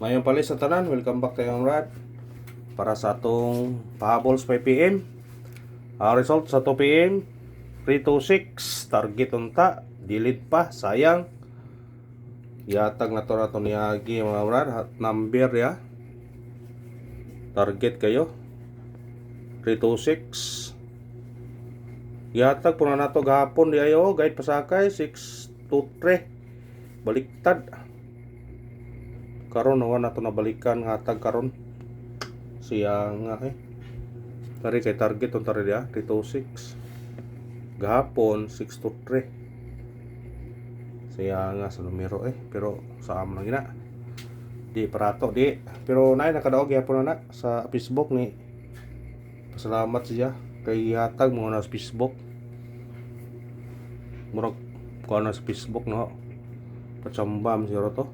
Mayong pala sa tanan, welcome back tayo Rad para sa atong pahabols 5pm. Result sa 2pm 326, target unta, delete pa, sayang. Yatag na to niyagi mga Rad, number ya. Target kayo 326. Yatag po na to gahapon di ayo, guide pasakay 623. Baliktad. Karon nawa na to nabalikan nga tag karon siya nga tari kay target on tari dia 326 gahapon 623 siya nga sa numero pero sa amo lang gina di parato di pero nay nakadaog gyapon na sa Facebook ni pasalamat siya kay hatag mo na sa Facebook murag ko na sa Facebook no patsambam siya to.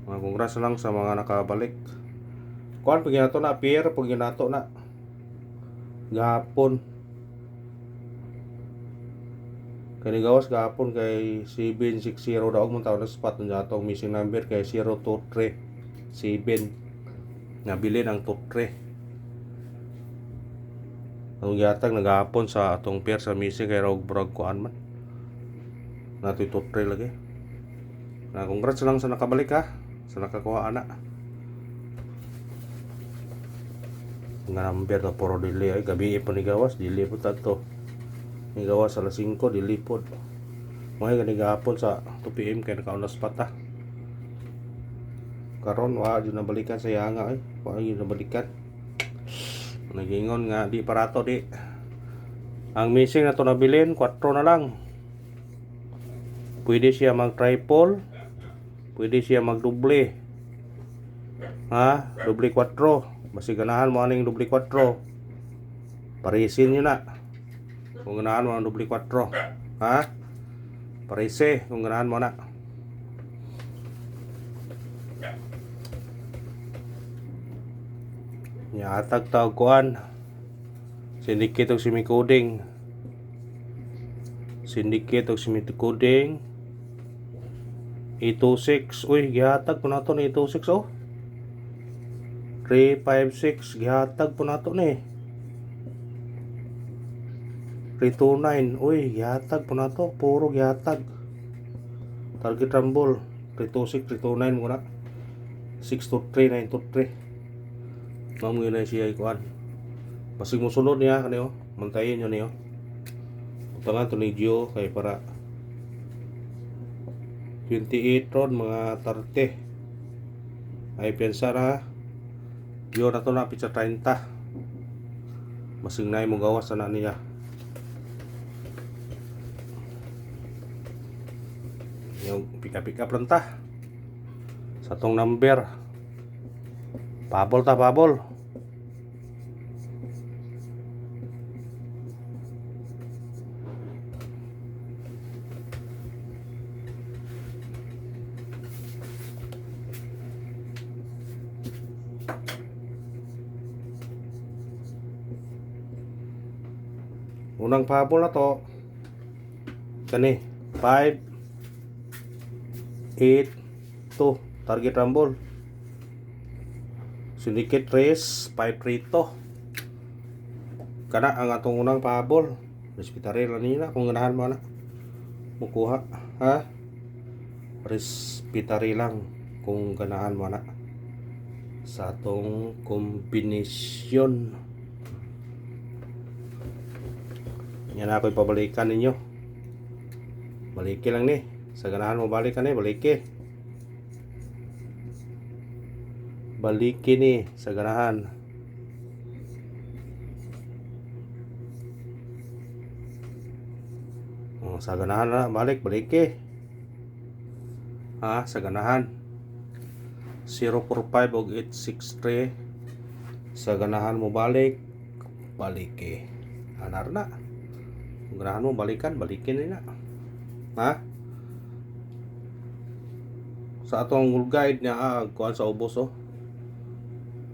Mga congrats lang sa mga nakabalik. Kuan pag ginato na pier, pag ginato na gahapon. Kani gawas gahapon kay 760 daw mo taon na spot na atong missing number kay 023 7 nabili ng 23. Ang yatag nagahapon sa atong pier sa missing kay Rog Brog kuan man. Natoy 23 lagi. Na congrats lang sa nakabalik ha. Sa nakakuha anak nga number na puro dili ay gabi pa ni gawas dili po tato ni gawas alas 5 dili po mo ay gani gahapon sa 2pm kay nakauna spot ta karon wa jud nabalikan sa yanga wa jud nabalikan nagingon nga di parato di ang missing na to nabilin 4 na lang pwede siya mag triple. Pwede siya magdoble. Doble 4. Basi ganahan mo aning doble 4. Parisin nyo na. Kung ganahan mo ang doble 4. Parise kung ganahan mo na. Nyatag tawag kuan. Syndicate og simicoding. Syndicate og simicoding. 826, uy, gihatag po nato ni 826 oh. 356, gihatag po nato ni 329, uy, gihatag po nato, puro gihatag. Target rumble 326, 329 muna 623, 923. Mamu yun na siya ikuan. Pasig mo sunod niya kaniyo, mantayin nyo niyo. Utangan to ni Gio kay para 28 ron mga 30 ay pensar yun na to na pizza 30 masing na mo gawas na niya yung pick up lang ta sa tong number pabol ta pabol unang pahabol na to kani 5 8 2 target rumble syndicate race 5 rito kana ang atong unang pahabol respetary lang nila kung ganahan mo na mukuha respetary lang kung ganahan mo na sa atong kombinasyon. Yan ako'y pabalikan ninyo. Baliki lang ni. Sa ganahan mo balikan ni, baliki. Baliki ni sa ganahan. Sa ganahan na balik, baliki. Sa ganahan. 045 og 863. Sa ganahan mo balik, baliki. Anar na. Kung ganahan mo balikan, balikin nila. Sa atong guide niya kuan sa ubos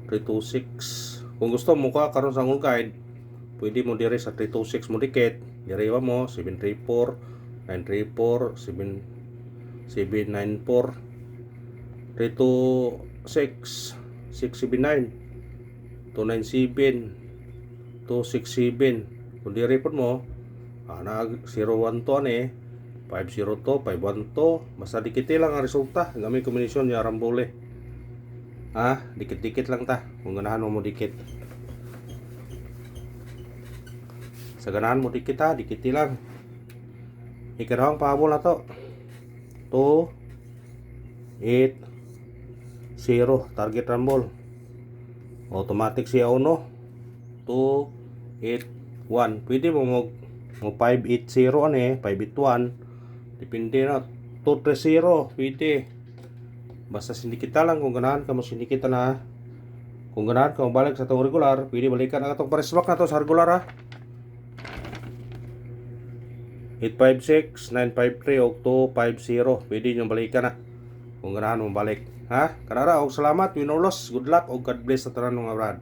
326. Kung gusto mo ka karon sa guide, pwede mo dire sa 326 mo dikit. Dire mo 734, 934, 794, 326 679 297 267. Kung di-report mo, nag 01 to ani 502 512, basta dikit lang ang resulta. Gamay kombinasyon niya rambole. Dikit-dikit lang ta. Kung ganahan mo dikit. Sa ganahan mo dikit dikit lang. Ikarang pahabol na to. 2 8 0 target rumble. Automatic siya 1 2 8 1. Pwede mo 580 ani 581. Depende na 230 pwede. Basta sindikita lang kung ganahan ka mo sindikita na. Kung ganahan ka balik sa itong regular, pwede balikan ang itong pareswak na to sa regular 856 953 o 250. Pwede nyo balikan na kung ganahan mo balik. Kanara og salamat, win or loss, good luck o God bless sa tanan mga brad.